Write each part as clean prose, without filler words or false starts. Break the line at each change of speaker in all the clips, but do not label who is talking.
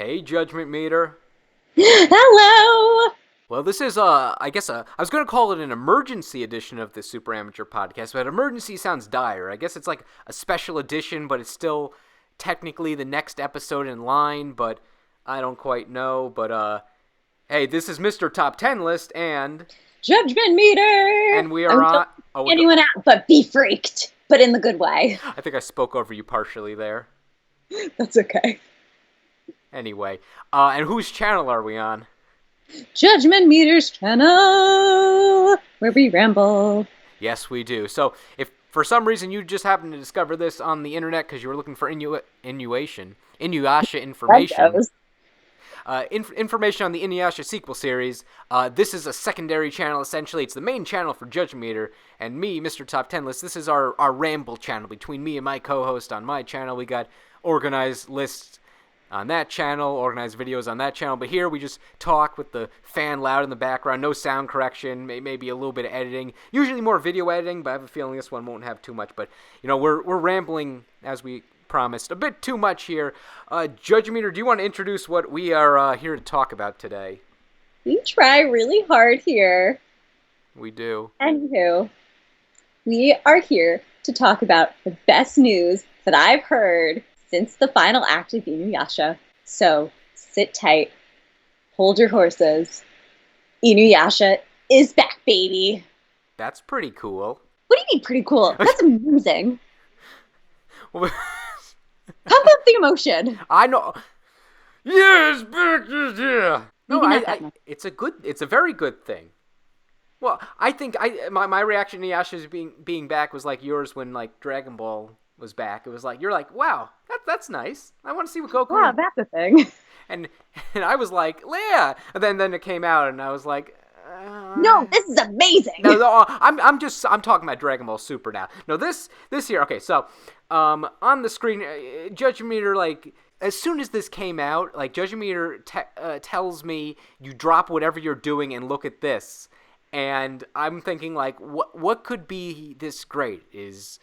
Hey, Judgment Meter.
Hello!
Well, this is, I was going to call it an emergency edition of the Super Amateur Podcast, but emergency sounds dire. I guess it's like a special edition, but it's still technically the next episode in line, but I don't quite know. But, hey, this is MrTopTenList, and...
Judgment Meter!
And we are on...
Anyone out, but be freaked, but in the good way.
I think I spoke over you partially there.
That's okay.
Anyway, and whose channel are we on?
Judgment Meter's channel, where we ramble.
Yes, we do. So, if for some reason you just happened to discover this on the internet because you were looking for Inuyasha information, information on the Inuyasha sequel series, this is a secondary channel, essentially. It's the main channel for Judgment Meter, and me, MrTopTenList, this is our ramble channel. Between me and my co-host on my channel, we got organized lists on that channel, organized videos on that channel, but here we just talk with the fan loud in the background, no sound correction, maybe a little bit of editing, usually more video editing, but I have a feeling this one won't have too much, but, you know, we're rambling, as we promised, a bit too much here. Judge Meter, do you want to introduce what we are here to talk about today?
We try really hard here.
We do.
Anywho, we are here to talk about the best news that I've heard since the final act of Inuyasha. So sit tight, hold your horses. Inuyasha is back, baby.
That's pretty cool.
What do you mean pretty cool? That's amazing.
Well,
Pump up the emotion.
I know. Yes, back is here. No, it's a very good thing. Well, I think my reaction to Inuyasha's being back was like yours when like Dragon Ball was back. It was like you're like, wow, that's nice. I want to see what Goku.
Wow, that's a thing.
And I was like, yeah. And then it came out, and I was like,
no, this is amazing.
No, I'm talking about Dragon Ball Super now. No, this here. Okay, so on the screen, Judgment Meter, like, as soon as this came out, like, Judgment Meter tells me you drop whatever you're doing and look at this, and I'm thinking like, what could be this great? Is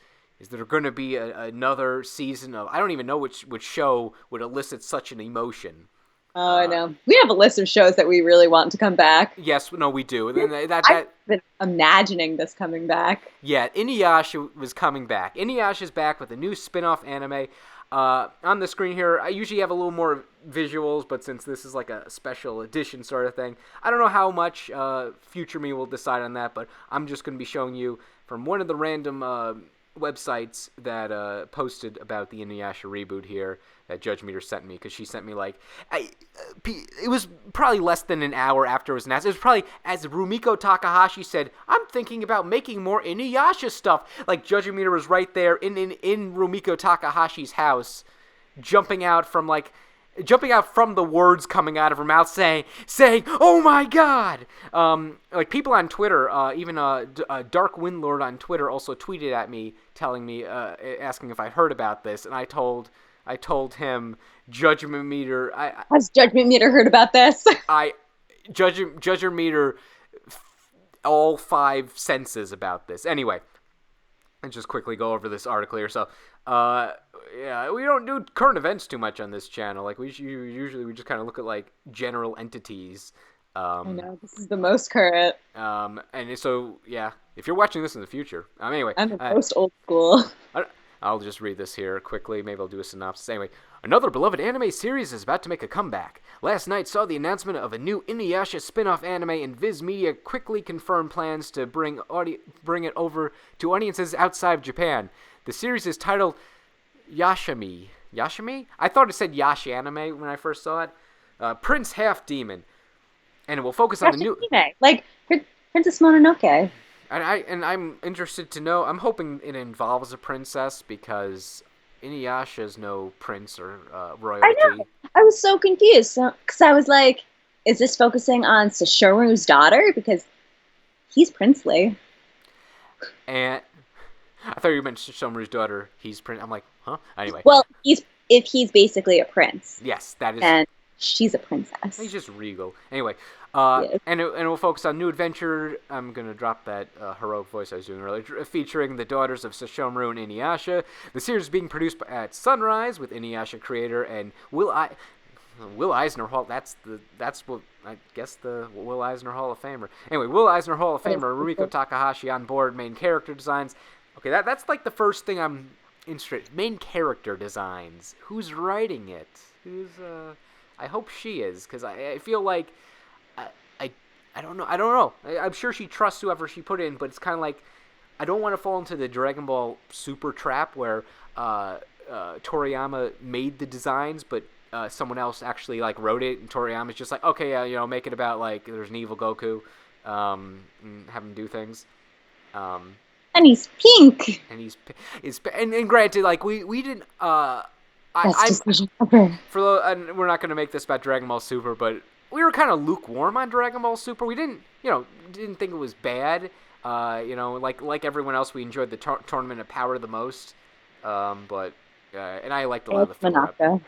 there going to be another season of, I don't even know which show would elicit such an emotion.
Oh, I know. We have a list of shows that we really want to come back.
Yes, no, we do.
I've been imagining this coming back.
Yeah, Inuyasha was coming back. Inuyasha's back with a new spin-off anime. On the screen here, I usually have a little more visuals, but since this is like a special edition sort of thing, I don't know how much future me will decide on that, but I'm just going to be showing you from one of the random websites that posted about the Inuyasha reboot here that Judge Meter sent me, because she sent me like, it was probably less than an hour after it was announced. It was probably, as Rumiko Takahashi said, I'm thinking about making more Inuyasha stuff. Like, Judge Meter was right there in Rumiko Takahashi's house, jumping out from the words coming out of her mouth, saying, "Oh my God!" Like, people on Twitter, even Dark Windlord on Twitter also tweeted at me, telling me, asking if I heard about this, and I told him, Judgment Meter.
Has Judgment Meter heard about this?
Judgment Meter, all five senses about this. Anyway, let's just quickly go over this article here. So, yeah, we don't do current events too much on this channel. Like, we just kind of look at like general entities.
I know, this is the most current.
And so, yeah, if you're watching this in the future, anyway,
I'm the most old school.
I'll just read this here quickly. Maybe I'll do a synopsis. Anyway, another beloved anime series is about to make a comeback. Last night saw the announcement of a new Inuyasha spin-off anime, and Viz Media quickly confirmed plans to bring it over to audiences outside of Japan. The series is titled Yashami. Yashami? I thought it said Yashi Anime when I first saw it. Prince Half Demon. And it will focus on the new...
Like Princess Mononoke.
And I'm interested to know, I'm hoping it involves a princess, because Inuyasha's no prince or royalty.
I know. I was so confused, because I was like, is this focusing on Sesshomaru's daughter? Because he's princely.
And I thought you meant Sesshomaru's daughter, he's prince. I'm like, huh? Anyway.
Well, if he's basically a prince.
Yes, that is.
And she's a princess.
He's just regal. Anyway,
Yes.
and it will focus on new adventure. I'm going to drop that heroic voice I was doing earlier, featuring the daughters of Sesshomaru and Inuyasha. The series is being produced at Sunrise with Inuyasha creator and Will Eisner Hall. That's what I guess the Will Eisner Hall of Famer. Anyway, Will Eisner Hall of Famer Rumiko Takahashi on board. Main character designs. Okay, that's like the first thing I'm interested. Main character designs. Who's writing it? I hope she is, because I feel like I don't know. I'm sure she trusts whoever she put in, but it's kind of like I don't want to fall into the Dragon Ball Super trap where Toriyama made the designs, but someone else actually like wrote it, and Toriyama's just like, okay, make it about like there's an evil Goku, and have him do things.
And he's pink.
And granted, like we didn't.
Best decision ever.
And we're not going to make this about Dragon Ball Super, but we were kind of lukewarm on Dragon Ball Super. We didn't think it was bad. Like everyone else, we enjoyed the Tournament of Power the most. And I liked a lot of the filler. Yeah.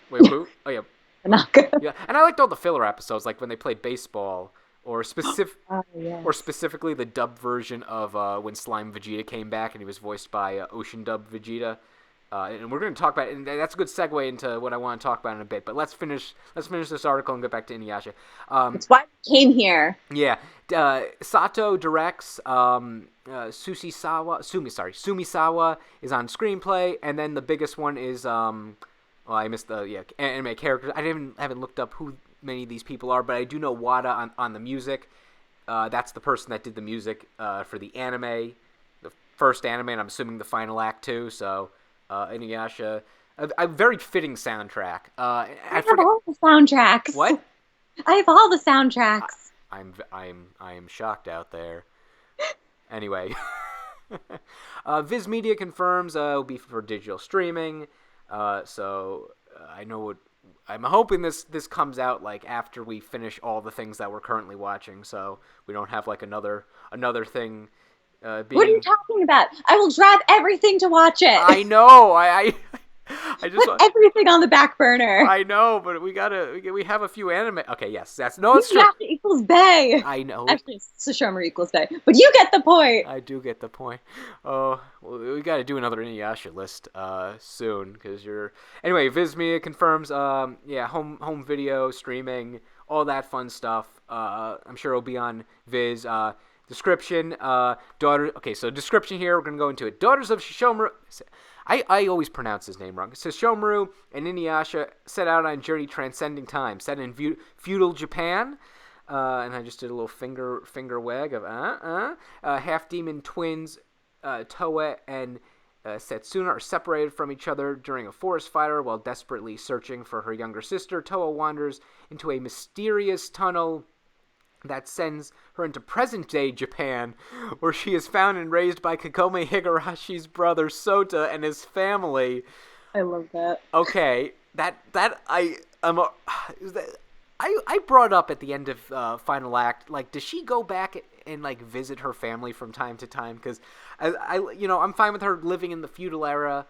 Wait, who? Oh yeah.
Tanaka.
Yeah, and I liked all the filler episodes, like when they played baseball, or specifically the dubbed version of when Slime Vegeta came back, and he was voiced by Ocean Dub Vegeta. And we're going to talk about it, and that's a good segue into what I want to talk about in a bit. But let's finish this article and get back to Inuyasha.
That's why we came here.
Yeah. Sato directs. Sumisawa is on screenplay, and then the biggest one is I missed the anime characters. I haven't looked up who many of these people are, but I do know Wada on the music. That's the person that did the music for the anime, the first anime, and I'm assuming the final act too. So. Inuyasha, a very fitting soundtrack.
I have all the soundtracks.
What?
I have all the soundtracks.
I am shocked out there. Anyway, Viz Media confirms it'll be for digital streaming. So I know what I'm hoping this comes out like after we finish all the things that we're currently watching, so we don't have like another thing. What
are you talking about? I will drop everything to watch it.
I know. I just
put everything on the back burner.
I know, but we have a few anime. Okay, yes, it's true.
Equals Bay.
I know.
Actually, Sashomaru equals Bay, but you get the point.
I do get the point. Oh, well, we got to do another Inuyasha list soon because anyway. Viz Media confirms. Home video streaming, all that fun stuff. I'm sure it'll be on Viz. Description, daughter. Okay, so description here. We're gonna go into it. Daughters of Shishomaru. I always pronounce his name wrong. Shishomaru and Inuyasha set out on a journey transcending time. Set in feudal Japan, and I just did a little finger wag of half demon twins. Toa and Setsuna are separated from each other during a forest fire while desperately searching for her younger sister. Toa wanders into a mysterious tunnel that sends her into present-day Japan, where she is found and raised by Kagome Higarashi's brother Sota and his family.
I love that.
Okay, I brought up at the end of Final Act, like, does she go back and like visit her family from time to time? Because I'm fine with her living in the feudal era.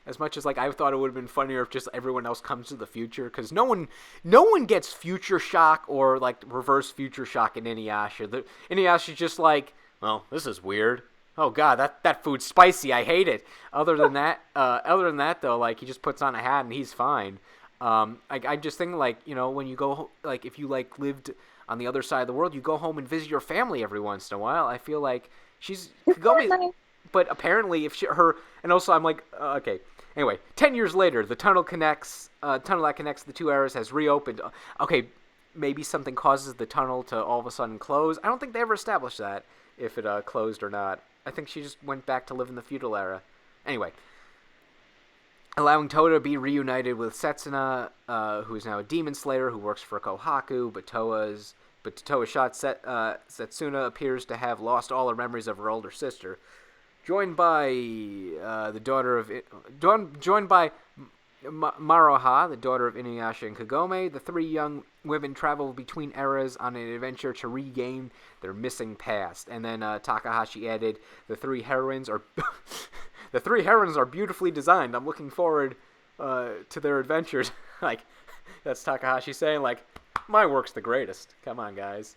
As much as like I thought it would have been funnier if just everyone else comes to the future, because no one gets future shock or like reverse future shock in Inuyasha. Inuyasha's just like, well, this is weird. Oh god, that food's spicy. I hate it. Other than that though, like he just puts on a hat and he's fine. I just think like when you go like if you like lived on the other side of the world, you go home and visit your family every once in a while. I feel like she's Kagome. But apparently, and also I'm like, okay. Anyway, 10 years later, the tunnel that connects the two eras has reopened. Okay, maybe something causes the tunnel to all of a sudden close. I don't think they ever established that, if it closed or not. I think she just went back to live in the feudal era. Anyway, allowing Toa to be reunited with Setsuna, who is now a demon slayer who works for Kohaku, but Toa's shot Setsuna appears to have lost all her memories of her older sister. Joined by Maruha, the daughter of Inuyasha and Kagome, the three young women travel between eras on an adventure to regain their missing past. And then Takahashi added, the three heroines are beautifully designed. I'm looking forward to their adventures. Like, that's Takahashi saying, like, my work's the greatest. Come on, guys.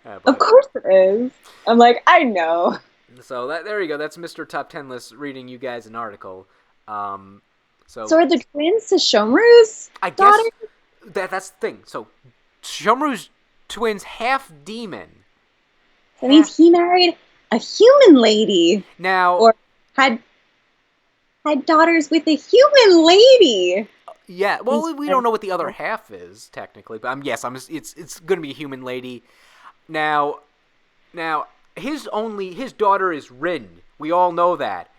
Of course it is. I'm like, I know.
So there you go. That's Mr. Top 10 List reading you guys an article. So
are the twins Sesshomaru's
I
daughter?
guess that's the thing. So Shomaru's twins half demon.
That means he married a human lady.
Now,
Or had daughters with a human lady.
yeah. Well, we don't know what the other half is technically, but it's going to be a human lady. Now, his daughter is Rin. We all know that.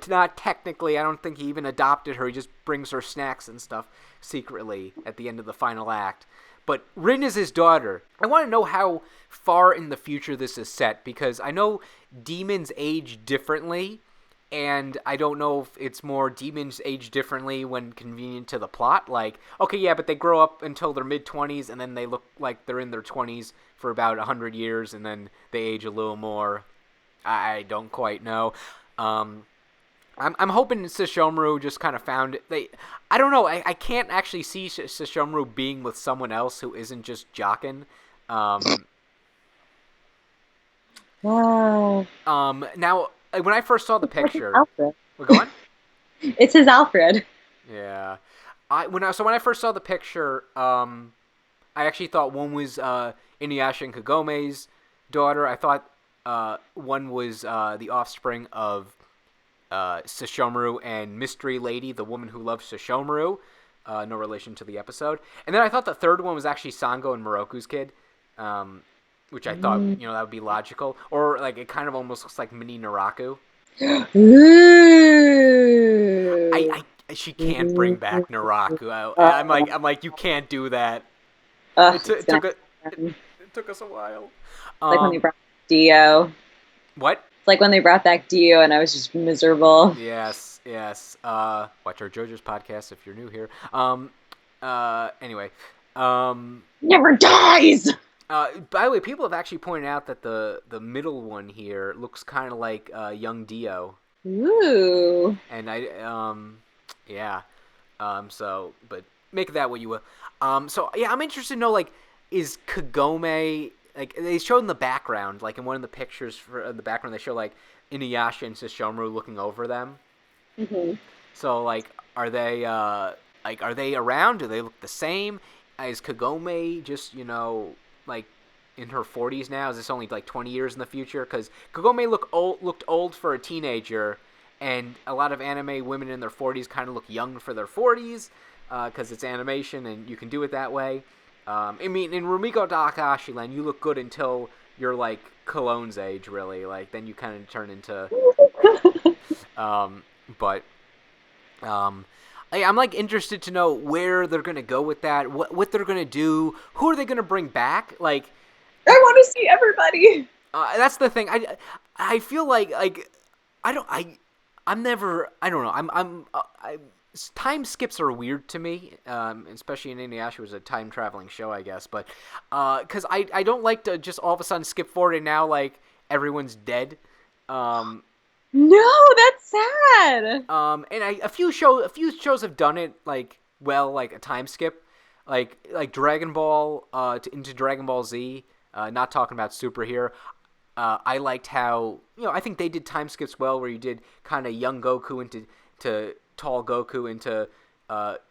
Not technically. I don't think he even adopted her. He just brings her snacks and stuff secretly at the end of the final act. But Rin is his daughter. I want to know how far in the future this is set, because I know demons age differently, and I don't know if it's more demons age differently when convenient to the plot. Like, okay, yeah, but they grow up until their mid-20s, and then they look like they're in their 20s for about 100 years, and then they age a little more. I don't quite know. I'm hoping Sesshomaru just kind of found it. I don't know. I can't actually see Sesshomaru being with someone else who isn't just Jockin.
Wow.
Now, when I first saw the picture,
Alfred.
we're going.
It's his Alfred.
Yeah. When I first saw the picture, I actually thought one was Inuyasha and Kagome's daughter. I thought one was the offspring of Sesshomaru and Mystery Lady, the woman who loves Sesshomaru. No relation to the episode. And then I thought the third one was actually Sango and Moroku's kid, which I thought, that would be logical. Or, like, it kind of almost looks like mini Naraku.
Ooh.
She can't bring back Naraku. I'm like, you can't do that. It took us a while.
Like when they brought Dio.
What?
It's like when they brought back Dio and I was just miserable.
Yes. Watch our JoJo's podcast if you're new here. Anyway.
Never dies!
By the way, people have actually pointed out that the middle one here looks kind of like young Dio.
Ooh.
And yeah. So, but make that what you will. So, yeah, I'm interested to know, like, is Kagome, like, they showed in the background, like, in one of the pictures for the background, they show, like, Inuyasha and Sesshomaru looking over them.
Mm-hmm.
So, like, are they around? Do they look the same? Is Kagome just, like, in her 40s now? Is this only, like, 20 years in the future? Because Kagome looked old for a teenager, and a lot of anime women in their 40s kind of look young for their 40s, because it's animation, and you can do it that way. I mean, in Rumiko Takahashi land, you look good until you're, like, Cologne's age, really. Like, then you kind of turn into... I'm like interested to know where they're gonna go with that, what they're gonna do, who are they gonna bring back? Like,
I want to see everybody.
that's the thing. I feel like I'm never. I don't know. Time skips are weird to me, especially in Inuyasha. It was a time traveling show, I guess, but because I don't like to just all of a sudden skip forward and now like everyone's dead.
No, that's sad.
And a few shows have done it like a time skip, like Dragon Ball into Dragon Ball Z. Not talking about Super here. I liked how I think they did time skips well, where you did kind of young Goku into tall Goku into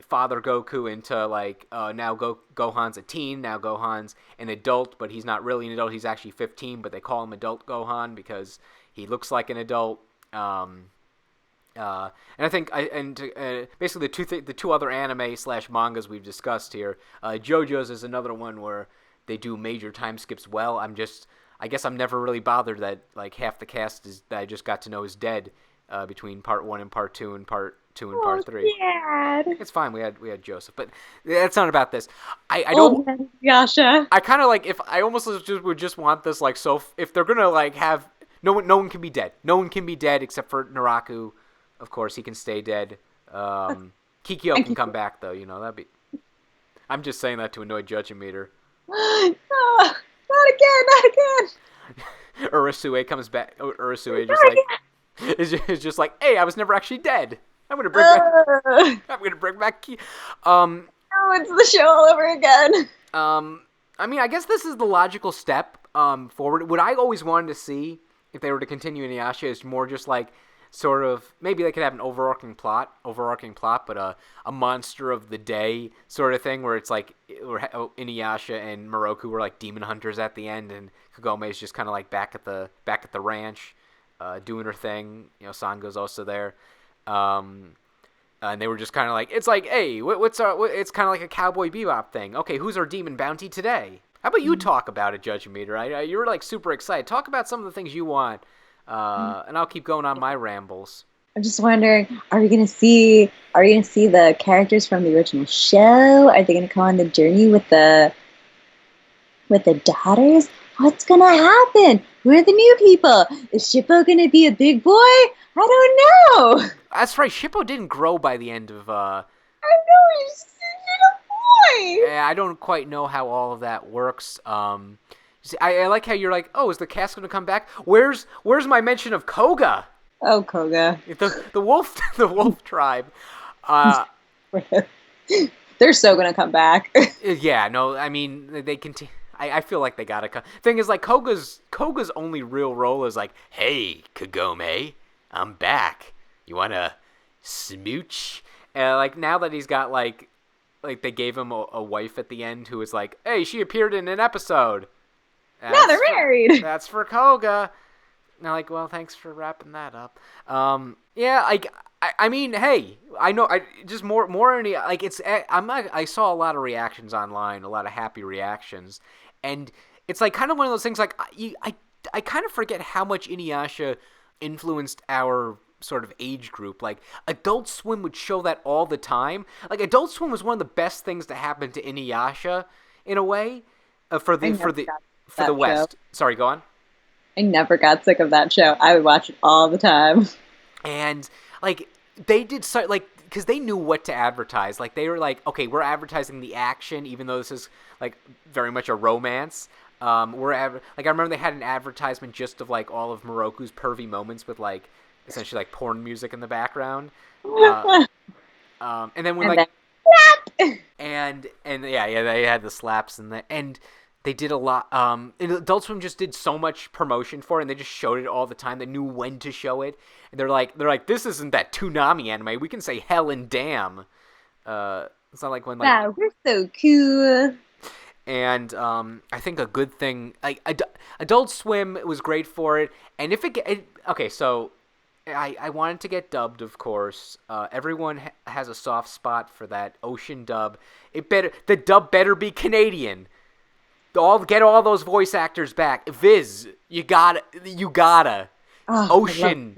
father Goku into like now Gohan's a teen, now Gohan's an adult, but he's not really an adult. He's actually 15, but they call him Adult Gohan because he looks like an adult. And I think basically the two other anime / mangas we've discussed here, JoJo's is another one where they do major time skips well. I guess I'm never really bothered that like half the cast that I just got to know is dead between part 1 and part 2 and part 2 and part 3.
Sad.
It's fine. We had Joseph, but that's not about this. I don't.
Yasha.
I kind of like if I almost would just want this like so if they're gonna like have. No one can be dead. No one can be dead except for Naraku. Of course, he can stay dead. Kikyo can come back, though. That'd be... I'm just saying that to annoy Judging Meter.
No, not again.
Urasue comes back. Urasue is just like, hey, I was never actually dead. I'm gonna bring back Ki.
No, it's the show all over again.
I mean, I guess this is the logical step forward. What I always wanted to see, if they were to continue Inuyasha, is more just like sort of maybe they could have an overarching plot, but a monster of the day sort of thing where it's like Inuyasha and Moroku were like demon hunters at the end, and Kagome is just kind of like back at the ranch, doing her thing. Sango's also there. And they were just kind of like, it's like, hey, it's kind of like a Cowboy Bebop thing. Okay, who's our demon bounty today? How about you talk about it, Judge Meter? You're like super excited. Talk about some of the things you want, and I'll keep going on my rambles.
I'm just wondering, are we gonna see the characters from the original show? Are they gonna come on the journey with the daughters? What's gonna happen? Who are the new people? Is Shippo gonna be a big boy? I don't know.
That's right. Shippo didn't grow by the end of.
I know, he's a little boy.
I don't quite know how all of that works. See, I like how you're like, oh, is the cast going to come back? Where's my mention of Koga?
Oh, Koga.
The wolf the wolf tribe.
They're so gonna come back.
Yeah, no, I mean they continue. I feel like they gotta come. Thing is, like Koga's only real role is like, hey, Kagome, I'm back. You wanna smooch? And like now that he's got like they gave him a wife at the end who was like, hey, she appeared in an episode.
Now they're married.
That's for Koga. Now, like, well, thanks for wrapping that up. Yeah, like, I mean, hey, I know, just more, like, I saw a lot of reactions online, a lot of happy reactions, and it's like kind of one of those things. Like, I kind of forget how much Inuyasha influenced our sort of age group. Like, Adult Swim would show that all the time. Like, Adult Swim was one of the best things to happen to Inuyasha in a way, for the West. Sorry, go on.
I never got sick of that show. I would watch it all the time.
And like they did so, like, because they knew what to advertise. Like they were like, okay, we're advertising the action, even though this is like very much a romance. I remember they had an advertisement just of like all of Moroku's pervy moments with like essentially like porn music in the background. And then when and yeah, they had the slaps and they did a lot. And Adult Swim just did so much promotion for it, and they just showed it all the time. They knew when to show it, and they're like, this isn't that Toonami anime. We can say hell and damn. It's not like when like.
Wow, we're so cool.
And I think a good thing, like Adult Swim was great for it, and if okay, so I wanted to get dubbed, of course. Everyone has a soft spot for that Ocean dub. The dub better be Canadian. Get all those voice actors back. Viz, you gotta. Ocean.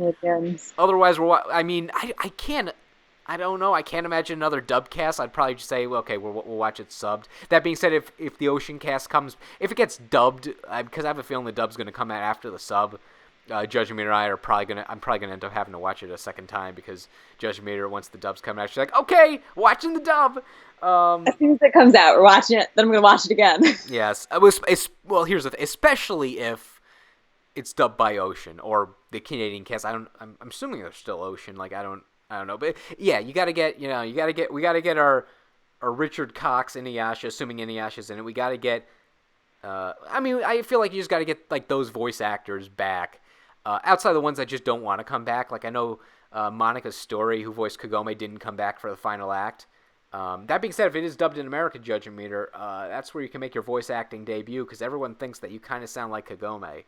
Otherwise, I can't. I don't know. I can't imagine another dub cast. I'd probably just say, well, okay, we'll watch it subbed. That being said, if the Ocean cast comes, if it gets dubbed, because I have a feeling the dub's gonna come out after the sub. Judge Meter and I I'm probably gonna end up having to watch it a second time because Judge Meter, once the dub's coming out, she's like, okay, watching the dub.
As soon as it comes out, we're watching it. Then I'm gonna watch it again.
Yes, well, here's the thing, especially if it's dubbed by Ocean or the Canadian cast. I'm assuming they're still Ocean. Like I don't know, but yeah, we gotta get our Richard Cox Inuyasha, assuming Inuyasha's in it. We gotta get. I feel like you just gotta get like those voice actors back. Outside of the ones that just don't want to come back, like I know Monica's Story, who voiced Kagome, didn't come back for the final act. That being said, if it is dubbed in America, Judge Meter, that's where you can make your voice acting debut, because everyone thinks that you kind of sound like Kagome.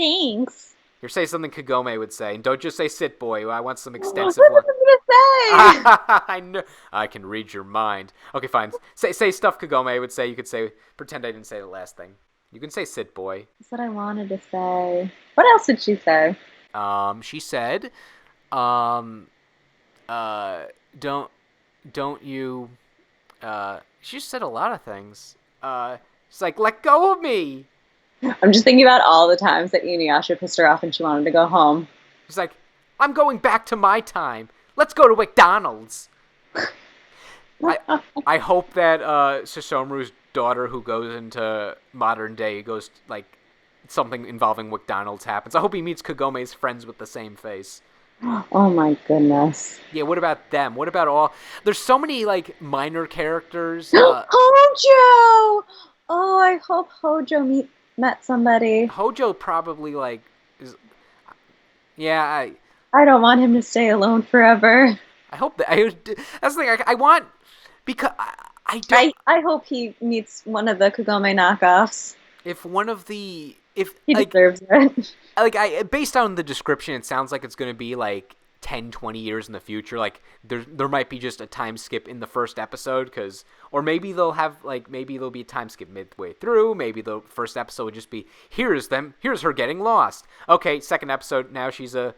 Thanks.
Here, say something Kagome would say, and don't just say "sit boy." I want some extensive.
What was I gonna say?
I know. I can read your mind. Okay, fine. Say stuff Kagome would say. You could say. Pretend I didn't say the last thing. You can say "sit boy."
That's what I wanted to say. What else did she say?
She said, don't you. She just said a lot of things. She's like, let go of me.
I'm just thinking about all the times that Inuyasha pissed her off and she wanted to go home.
She's like, I'm going back to my time. Let's go to McDonald's. I hope that Susomuru's daughter, who goes into modern day, goes like something involving McDonald's happens. I hope he meets Kagome's friends with the same face.
Oh my goodness.
Yeah, what about them? What about all? There's so many like minor characters.
Hojo! Oh, I hope Hojo met somebody.
Hojo probably like is. Yeah,
I don't want him to stay alone forever.
I hope that that's the thing I want because I don't.
I hope he meets one of the Kagome knockoffs.
If one of the if
He deserves it.
I based on the description, it sounds like it's going to be like 10, 20 years in the future. Like there might be just a time skip in the first episode because, or maybe they'll have like maybe there'll be a time skip midway through. Maybe the first episode would just be here's her getting lost. Okay, second episode, now she's a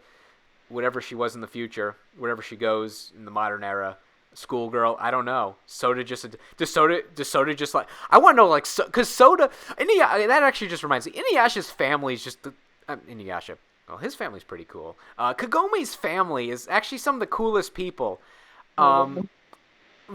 whatever she was in the future, wherever she goes in the modern era. Schoolgirl, I don't know. Soda does Soda just like I want to know like because Soda that actually just reminds me Inuyasha's family is just Inuyasha. Well, his family's pretty cool. Kagome's family is actually some of the coolest people.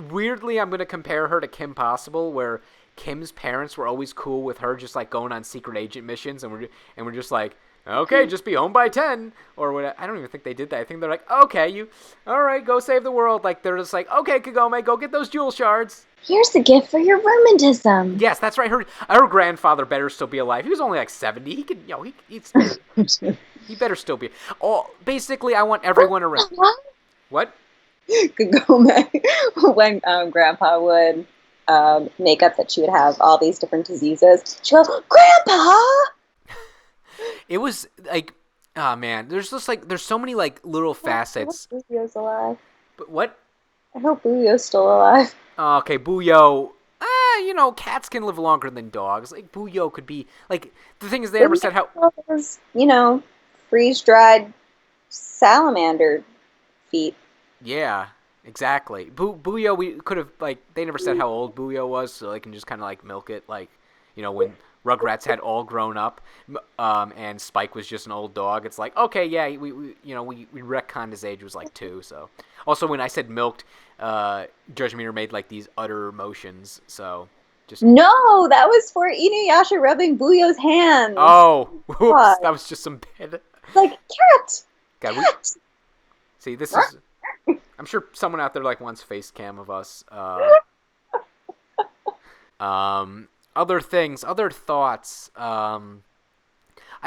Weirdly, I'm gonna compare her to Kim Possible, where Kim's parents were always cool with her just like going on secret agent missions, and we're just like, okay, just be home by 10 or what? I don't even think they did that. I think they're like, okay, all right, go save the world. Like they're just like, okay, Kagome, go get those jewel shards.
Here's a gift for your rheumatism.
Yes, that's right. Her grandfather better still be alive. He was only like 70. He could, he better still be. Oh, basically, I want everyone around. What?
Kagome, when Grandpa would make up that she would have all these different diseases, she goes, Grandpa!
It was like, oh man, there's just like, there's so many like little facets.
I hope Buyo's alive.
But what?
I hope Buyo's still alive.
Okay, Buyo. Cats can live longer than dogs. Like Buyo could be like the thing is they never said how.
Freeze-dried salamander feet.
Yeah, exactly. Buyo, we could have like they never said how old Buyo was, so they can just kind of like milk it, like when Rugrats had all grown up, and Spike was just an old dog. It's like okay, yeah, we retconned his age was like 2. So also when I said milked, Judge Meter made like these utter motions. So just
no, that was for Inuyasha rubbing Buyo's hands.
Oh, whoops, that was just some bad.
Like cat.
God, cat. See, this is. I'm sure someone out there like wants face cam of us. Other things, other thoughts. I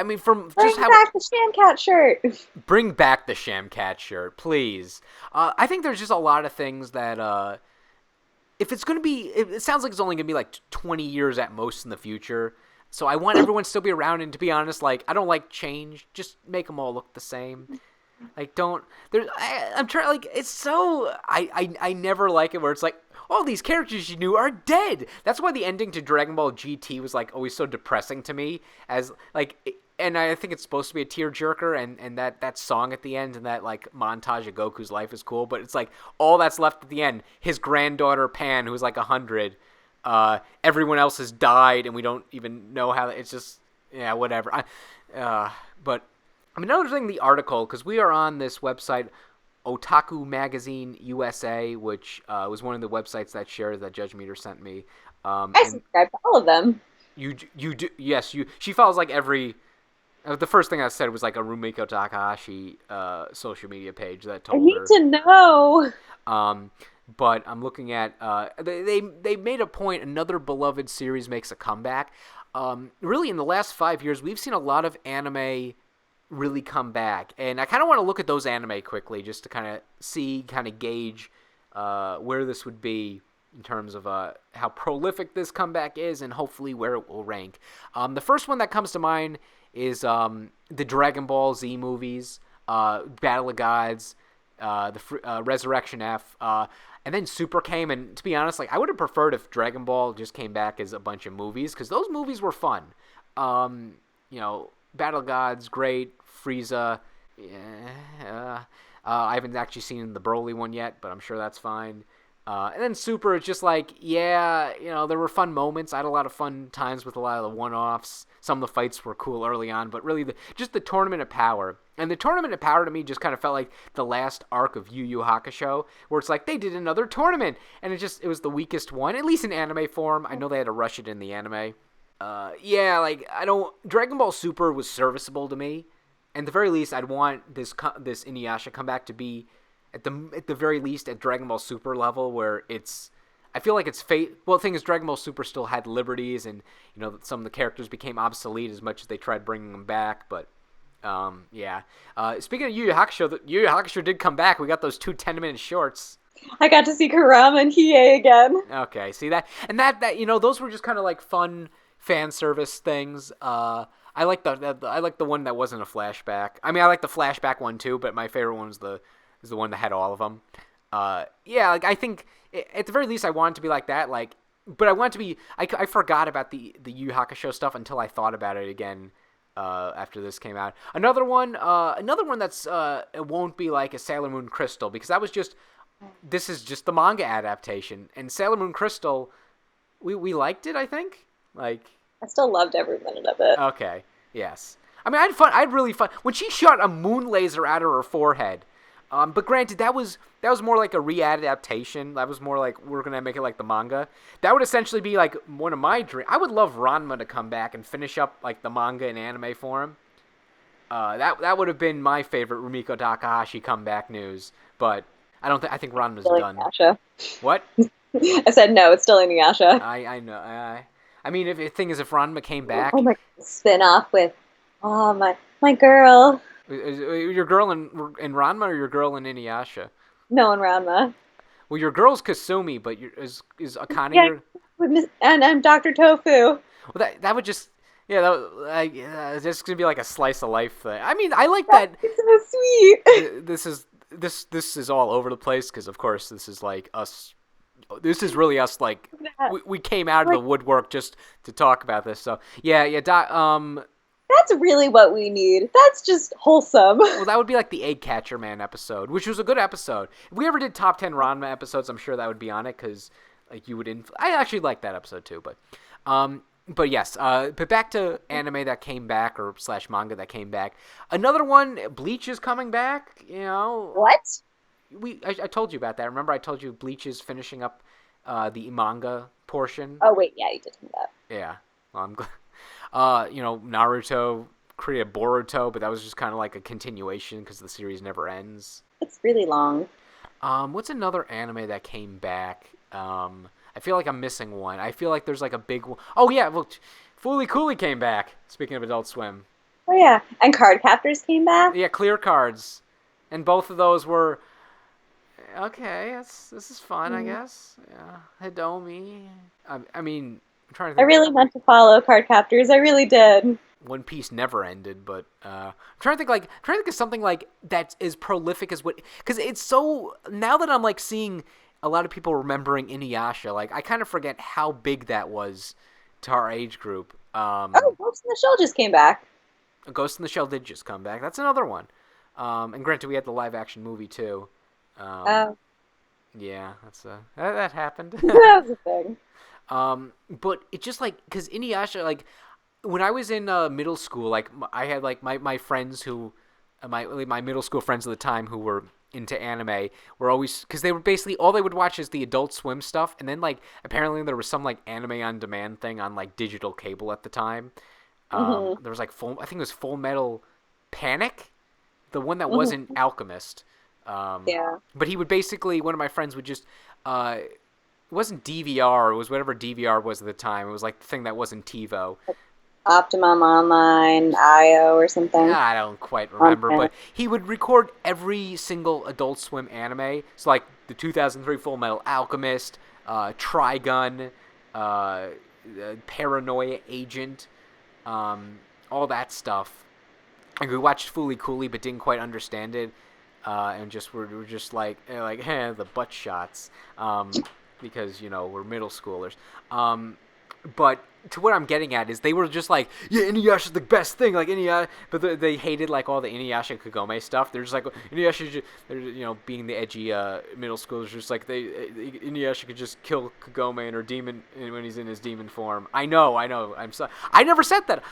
mean, from
bring
just how
back the Shamcat shirt.
Bring back the Shamcat shirt, please. I think there's just a lot of things that if it's gonna be, it sounds like it's only gonna be like 20 years at most in the future. So I want everyone to still be around, and to be honest, like I don't like change. Just make them all look the same. Like don't. I'm trying. Like it's so. I never like it where it's like all these characters you knew are dead. That's why the ending to Dragon Ball GT was like always so depressing to me. As like, and I think it's supposed to be a tearjerker, and that song at the end and that like montage of Goku's life is cool. But it's like all that's left at the end. His granddaughter Pan, who's like 100. Everyone else has died, and we don't even know how. It's just whatever. But I mean, another thing, the article, because we are on this website, Otaku Magazine USA, which was one of the websites that shared that Judge Meter sent me.
I subscribe to all of them.
You do, yes. She follows like every. The first thing I said was like a Rumiko Takahashi social media page that told her.
I need to know.
But I'm looking at they made a point. Another beloved series makes a comeback. Really, in the last 5 years, we've seen a lot of anime really come back, and I kind of want to look at those anime quickly just to kind of see, kind of gauge where this would be in terms of how prolific this comeback is, and hopefully where it will rank. The first one that comes to mind is the Dragon Ball Z movies, Battle of Gods, Resurrection F. And then Super came, and to be honest, like I would have preferred if Dragon Ball just came back as a bunch of movies, because those movies were fun. Battle Gods, great. Frieza, I haven't actually seen the Broly one yet, but I'm sure that's fine. And then Super is just like, there were fun moments. I had a lot of fun times with a lot of the one-offs. Some of the fights were cool early on, but really just the Tournament of Power. And the Tournament of Power to me just kind of felt like the last arc of Yu Yu Hakusho, where it's like they did another tournament, and it was the weakest one, at least in anime form. I know they had to rush it in the anime. Dragon Ball Super was serviceable to me. And at the very least, I'd want this Inuyasha comeback to be at the very least at Dragon Ball Super level, where I feel like it's fate. Well, the thing is, Dragon Ball Super still had liberties, and some of the characters became obsolete as much as they tried bringing them back. But Yeah. Speaking of Yu Yu Hakusho, Yu Yu Hakusho did come back. We got those 2 10-minute shorts.
I got to see Kurama and Hiei again.
Okay, see that, and that those were just kind of like fun fan service things. I like the one that wasn't a flashback. I mean, I like the flashback one too, but my favorite one is the one that had all of them. Yeah, like I think at the very least I want it to be like that. Like, but I want it to be. I forgot about the Yu Yu Hakusho stuff until I thought about it again. After this came out, another one that's it won't be like a Sailor Moon Crystal, because that was just. This is just the manga adaptation, and Sailor Moon Crystal, we liked it. I think, like,
I still loved every minute of it.
okay, yes. I mean, I had really fun when she shot a moon laser out of her forehead. But granted, that was more like a readaptation. That was more like we're gonna make it like the manga. That would essentially be like one of my dreams. I would love Ranma to come back and finish up like the manga in anime form. That would have been my favorite Rumiko Takahashi comeback news, but. I think Ranma's done.
Inuyasha.
What?
I said no. It's still Inuyasha.
I know. I mean, if the thing is, if Ranma came back,
oh my, spin off with, my girl.
Your girl in Ranma or your girl in Inuyasha?
No, in Ranma.
Well, your girl's Kasumi, but is Akane your?
And Dr. Tofu.
Well, that would just. Yeah, it's just gonna be like a slice of life thing. I mean, I like that.
It's so sweet.
This is all over the place because, of course, this is like us. This is really us. Like we came out of the woodwork just to talk about this. So yeah.
That's really what we need. That's just wholesome.
Well, that would be like the Egg Catcher Man episode, which was a good episode. If we ever did top 10 Ranma episodes, I'm sure that would be on it because like you would. I actually like that episode too, But yes, but back to anime that came back or / manga that came back. Another one, Bleach is coming back. You know
what?
I told you about that. Remember, I told you Bleach is finishing up the manga portion.
Oh wait, yeah, you did tell me that.
Yeah, well, I'm glad. Naruto created Boruto, but that was just kind of like a continuation because the series never ends.
It's really long.
What's another anime that came back? I feel like I'm missing one. I feel like there's like a big one. Oh, yeah. Well, Fooly Cooly came back. Speaking of Adult Swim.
Oh, yeah. And Card Captors came back?
Yeah, Clear Cards. And both of those were... Okay, this is fun, I guess. Yeah. Hidomi. I mean, I'm trying to think.
I really meant to follow Card Captors. I really did.
One Piece never ended, but I'm trying to think of something like that's as prolific as what... Because it's so... Now that I'm like seeing... A lot of people remembering Inuyasha, like I kind of forget how big that was to our age group.
Ghost in the Shell just came back.
Ghost in the Shell did just come back. That's another one. And granted, we had the live action movie too. Yeah, that happened.
That was a thing.
But it just like because Inuyasha, like when I was in middle school, like I had like my friends who, my middle school friends at the time who were into anime were always because they were basically all they would watch is the Adult Swim stuff, and then like apparently there was some like anime on demand thing on like digital cable at the time. There was like I think it was Full Metal Panic, the one that wasn't Alchemist.
Yeah.
But he would basically one of my friends would just it wasn't DVR, it was whatever DVR was at the time. It was like the thing that wasn't TiVo.
Optimum Online, IO, or something.
I don't quite remember, but he would record every single Adult Swim anime. So, like, the 2003 Full Metal Alchemist, Trigun, Paranoia Agent, all that stuff. And we watched Fooly Cooly, but didn't quite understand it, and just we're just like the butt shots, because, we're middle schoolers. But to what I'm getting at is they were just like, yeah, Inuyasha's the best thing, like Inuyasha, but they hated like all the Inuyasha Kagome stuff. They're just like Inuyasha, they're being the edgy middle schoolers, just like Inuyasha could just kill Kagome and her demon when he's in his demon form. I know. I'm sorry. I never said that.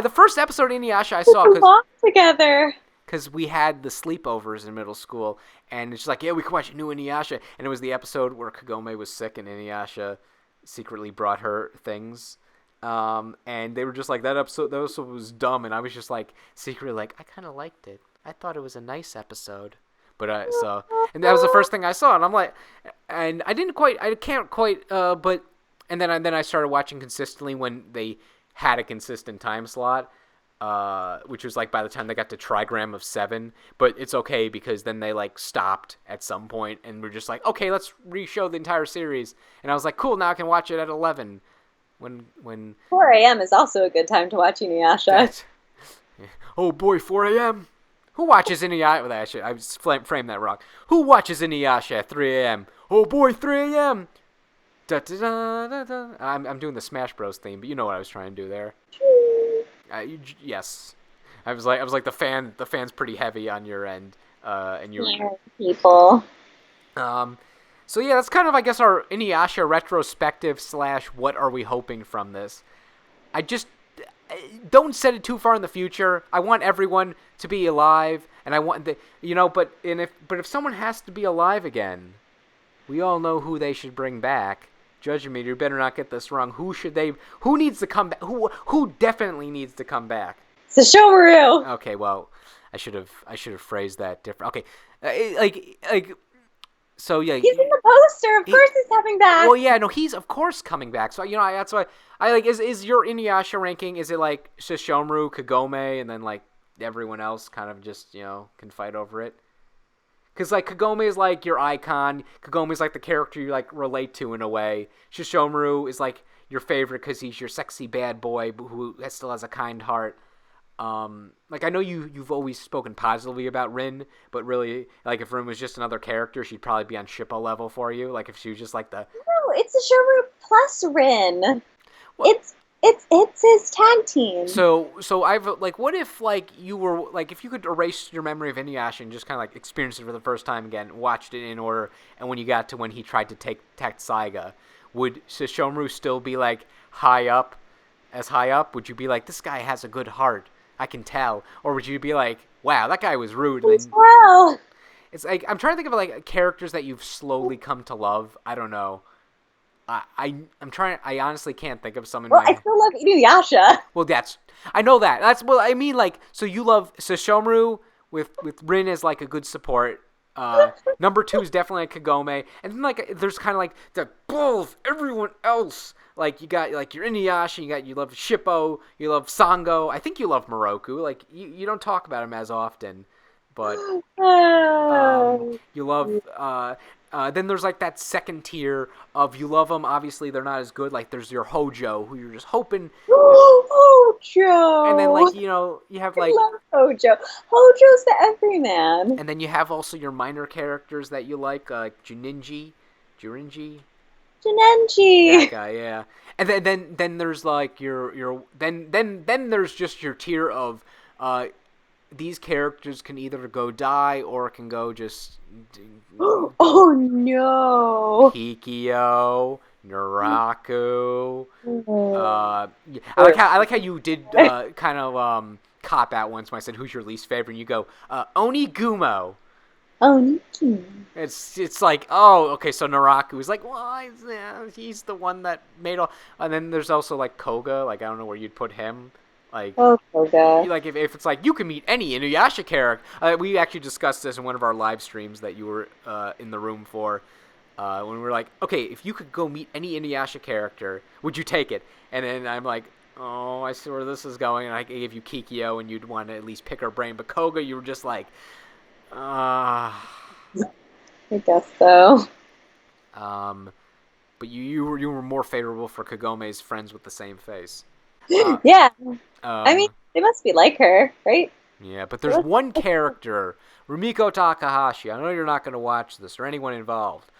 The first episode of Inuyasha I saw
together
because we had the sleepovers in middle school, and it's just like, yeah, we can watch new Inuyasha, and it was the episode where Kagome was sick and Inuyasha secretly brought her things, and they were just like, that episode was dumb, and I was just like secretly like, I kind of liked it. I thought it was a nice episode, but and that was the first thing I saw, and I'm like, and I can't quite, and then I started watching consistently when they had a consistent time slot, which was like by the time they got to Trigram of 7, but it's okay because then they like stopped at some point and we're just like, okay, let's re-show the entire series. And I was like, cool, now I can watch it at 11. When
4 a.m. is also a good time to watch Inuyasha.
Oh boy, 4 a.m. Who watches Inuyasha? Well, actually, I just framed that wrong. Who watches Inuyasha at 3 a.m.? Oh boy, 3 a.m. Da, da, da, da, da. I'm doing the Smash Bros theme, but you know what I was trying to do there. Yes, I was like the fan's pretty heavy on your end, and you
people.
So yeah, that's kind of, I guess, our Inuyasha retrospective / what are we hoping from this. I just don't set it too far in the future. I want everyone to be alive, and I want but if someone has to be alive again, we all know who they should bring back. Judge me, you better not get this wrong. Who needs to come back? Who definitely needs to come back?
Sesshomaru.
Okay, well, I should have phrased that different. Okay, so yeah.
He's in the poster. Of course he's coming back.
Well, yeah, no, he's of course coming back. So that's why I like. Is your Inuyasha ranking? Is it like Sesshomaru, Kagome, and then like everyone else kind of just can fight over it? Because, like, Kagome is, like, your icon. Kagome is, like, the character you, like, relate to in a way. Sesshomaru is, like, your favorite because he's your sexy bad boy who still has a kind heart. Like, I know you've always spoken positively about Rin, but really, like, if Rin was just another character, she'd probably be on Shippo level for you. Like, if she was just, like, the...
No, it's Sesshomaru plus Rin. Well, It's his tag team.
So I've like, what if like you were like, if you could erase your memory of Inuyasha and just kind of like experience it for the first time again, watched it in order, and when you got to when he tried to take Saiga, would Sesshomaru still be like high up? Would you be like, this guy has a good heart, I can tell, or would you be like, wow, that guy was rude?
Well,
it's like I'm trying to think of like characters that you've slowly come to love. I don't know. I'm trying. I honestly can't think of someone.
Well, I still love Inuyasha.
Well, I know that. I mean, like, so you love Sesshomaru with Rin as like a good support. Number 2 is definitely like Kagome, and then like there's kind of like the bull of everyone else. Like you got like your Inuyasha, you love Shippo, you love Sango. I think you love Moroku. Like you don't talk about him as often, but you love. Then there's like that second tier of you love them. Obviously, they're not as good. Like there's your Hojo, who you're just hoping.
Hojo.
And then like you have like.
I love Hojo. Hojo's the everyman.
And then you have also your minor characters that you like Juninji. That guy, yeah. And then there's like your then there's just your tier of these characters can either go die or can go just.
Oh no!
Kikyo, Naraku. I like how you did kind of cop out once when I said who's your least favorite, and you go Onigumo.
Onigumo.
It's like, oh, okay, so Naraku is like, well, he's the one that made all. And then there's also like Koga. Like I don't know where you'd put him. Like,
Koga.
Like if it's like you can meet any Inuyasha character. We actually discussed this in one of our live streams that you were in the room for. When we were like, okay, if you could go meet any Inuyasha character, would you take it? And then I'm like, oh, I see where this is going. And I gave you Kikyo, and you'd want to at least pick her brain. But Koga, you were just like,
I guess so.
But you were more favorable for Kagome's friends with the same face.
Yeah. I mean, they must be like her, right?
Yeah, but there's one character, Rumiko Takahashi. I know you're not going to watch this, or anyone involved.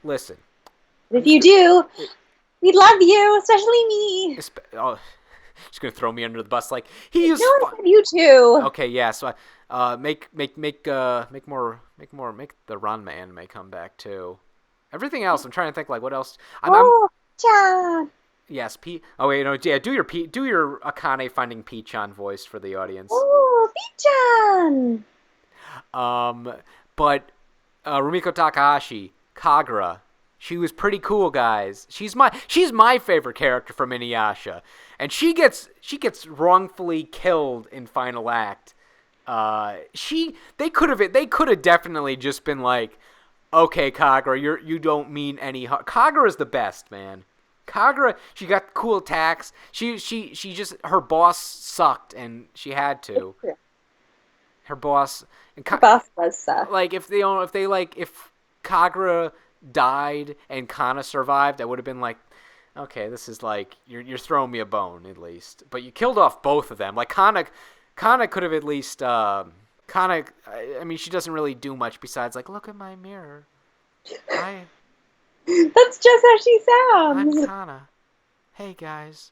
Listen.
If you do, we love you, especially me.
She's going to throw me under the bus like, he is...
No one said you too.
Okay, yeah, so make the Ranma anime come back, too. Everything else, I'm trying to think, like, what else...
Chan.
Yes, Oh wait, no, yeah. Do your Akane finding P-chan voice for the audience.
Oh, P-chan.
But Rumiko Takahashi, Kagura, she was pretty cool, guys. She's my favorite character from Inuyasha, and she gets wrongfully killed in final act. They could have definitely just been like, okay, Kagura, you don't mean any harm. Kagura is the best, man. Kagura, she got cool attacks. She just, her boss sucked, and she had to. Her boss, and
The boss does suck.
like if Kagura died and Kana survived, I would have been like, okay, this is like you're throwing me a bone at least. But you killed off both of them. Like Kana could have at least Kana. I mean, she doesn't really do much besides like, look at my mirror.
That's just how she sounds.
I'm Kana. Hey guys,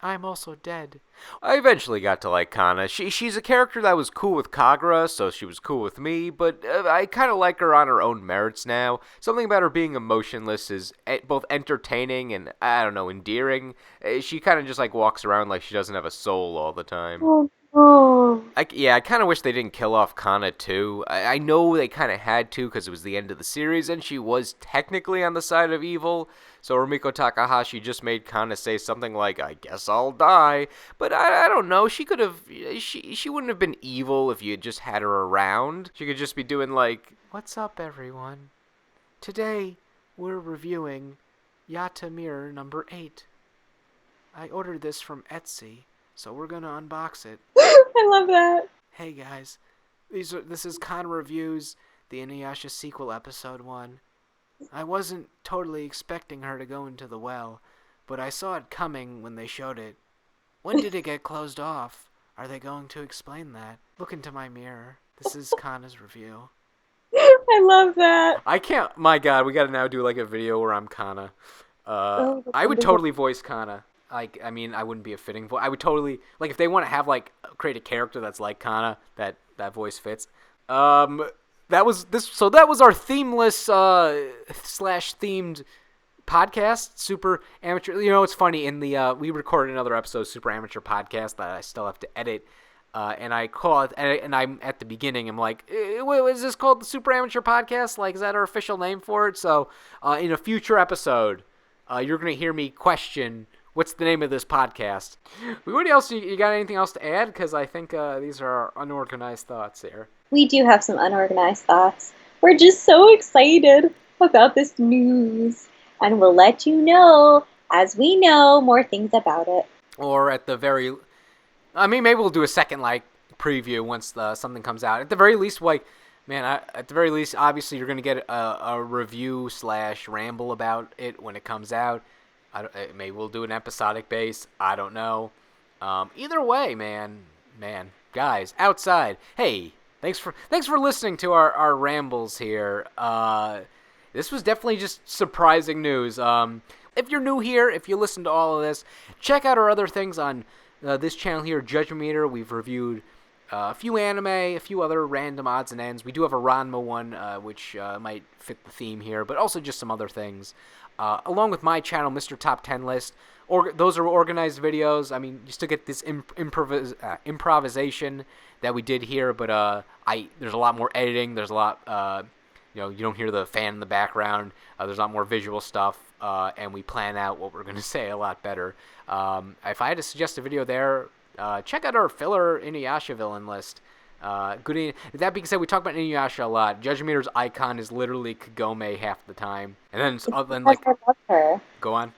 I'm also dead. I eventually got to like Kana. She's a character that was cool with Kagura, so she was cool with me, but I kind of like her on her own merits now. Something about her being emotionless is both entertaining and, I don't know, endearing. She kind of just like walks around like she doesn't have a soul all the time.
Oh.
I kind of wish they didn't kill off Kana too. I know they kind of had to because it was the end of the series, and she was technically on the side of evil. So Rumiko Takahashi just made Kana say something like, "I guess I'll die." But I don't know. She could have. She wouldn't have been evil if you had just had her around. She could just be doing like, "What's up, everyone? Today we're reviewing Yata Mirror number 8. I ordered this from Etsy, so we're gonna unbox it."
I love that.
Hey guys, this is Con Reviews, the Inuyasha sequel episode 1. I wasn't totally expecting her to go into the well, but I saw it coming when they showed it. When did it get closed off? Are they going to explain that? Look into my mirror. This is Kana's review.
I love that.
I can't. My God, we gotta now do like a video where I'm Kana. I would totally voice Kana. Like, I mean, I wouldn't be a fitting voice. I would totally, like, if they want to have like create a character that's like Kana, that voice fits. That was our themeless slash themed podcast, Super Amateur. You know, it's funny, in the we recorded another episode, Super Amateur Podcast, that I still have to edit. And I call it, and I'm at the beginning, I'm like, is this called the Super Amateur Podcast? Like, is that our official name for it? So, in a future episode, you're going to hear me question, what's the name of this podcast? What else, you got anything else to add? Because I think these are our unorganized thoughts here.
We do have some unorganized thoughts. We're just so excited about this news, and we'll let you know as we know more things about it.
Or at the very, I mean, maybe we'll do a second like preview once something comes out. At the very least, like, man, at the very least, obviously you're gonna get a review / ramble about it when it comes out. Maybe we'll do an episodic base. I don't know. Either way, man, guys, outside. Hey. Thanks for listening to our rambles here. This was definitely just surprising news. If you're new here, if you listen to all of this, check out our other things on this channel here, Judgment Meter. We've reviewed a few anime, a few other random odds and ends. We do have a Ranma one, which might fit the theme here, but also just some other things. Along with my channel, MrTopTenList. Those are organized videos. I mean, you still get this improvisation that we did here, but there's a lot more editing. There's a lot, you don't hear the fan in the background. There's a lot more visual stuff, and we plan out what we're going to say a lot better. If I had to suggest a video there, check out our filler Inuyasha villain list. That being said, we talk about Inuyasha a lot. Judge Meter's icon is literally Kagome half the time, and then like,
I love her.
Go on.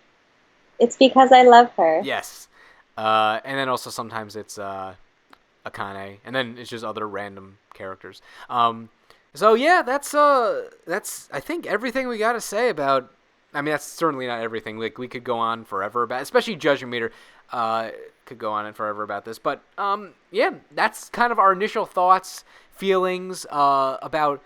It's because I love her.
Yes. And then also sometimes it's Akane, and then it's just other random characters. So yeah, that's I think everything we got to say about. I mean, that's certainly not everything. Like, we could go on forever about, especially Judgment Meter. Could go on and forever about this, but yeah, that's kind of our initial thoughts, feelings about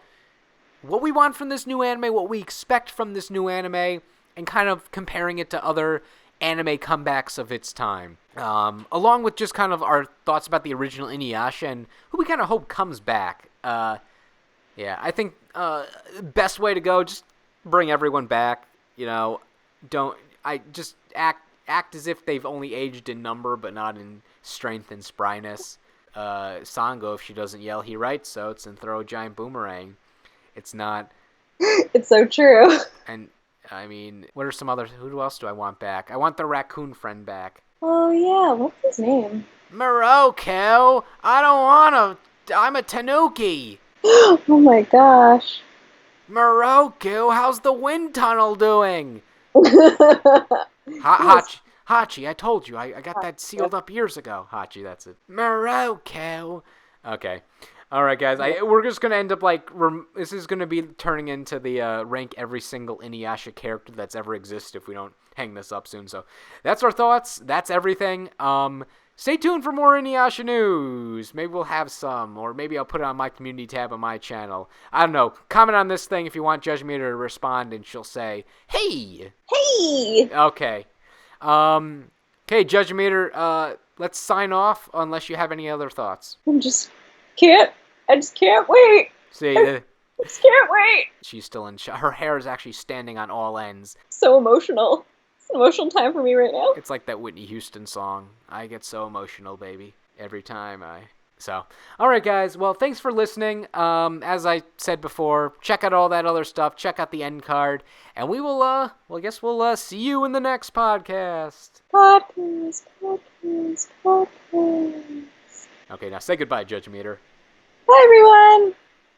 what we want from this new anime, what we expect from this new anime, and kind of comparing it to other anime comebacks of its time, along with just kind of our thoughts about the original Inuyasha and who we kind of hope comes back. Yeah, I think best way to go, just bring everyone back. Just act as if they've only aged in number, but not in strength and spryness. Sango, if she doesn't yell, he writes so, and throw a giant boomerang. It's not.
It's so true.
And I mean, what are some others? Who else do I want back? I want the raccoon friend back.
Oh yeah, what's his name?
Morocco. I don't want to. I'm a tanuki.
Oh my gosh.
Morocco, how's the wind tunnel doing? Hachi, I told you. I got that sealed up years ago. Hachi, that's it. Morocco. Okay. All right, guys. We're just going to end up this is going to be turning into the rank every single Inuyasha character that's ever existed if we don't hang this up soon. So that's our thoughts. That's everything. Stay tuned for more Inuyasha news. Maybe we'll have some, or maybe I'll put it on my community tab on my channel. I don't know. Comment on this thing if you want Judge Meter to respond, and she'll say, "Hey."
Hey.
Okay. Okay, Judge Meter. Let's sign off unless you have any other thoughts.
I just can't wait.
See,
I just can't wait.
She's still in her hair is actually standing on all ends.
So emotional. It's an emotional time for me right now.
It's like that Whitney Houston song. I get so emotional, baby, every time So, all right, guys. Well, thanks for listening. As I said before, check out all that other stuff. Check out the end card, and we will. I guess we'll see you in the next podcast.
Podcast.
Okay, now say goodbye, Judge Meter.
Bye, everyone.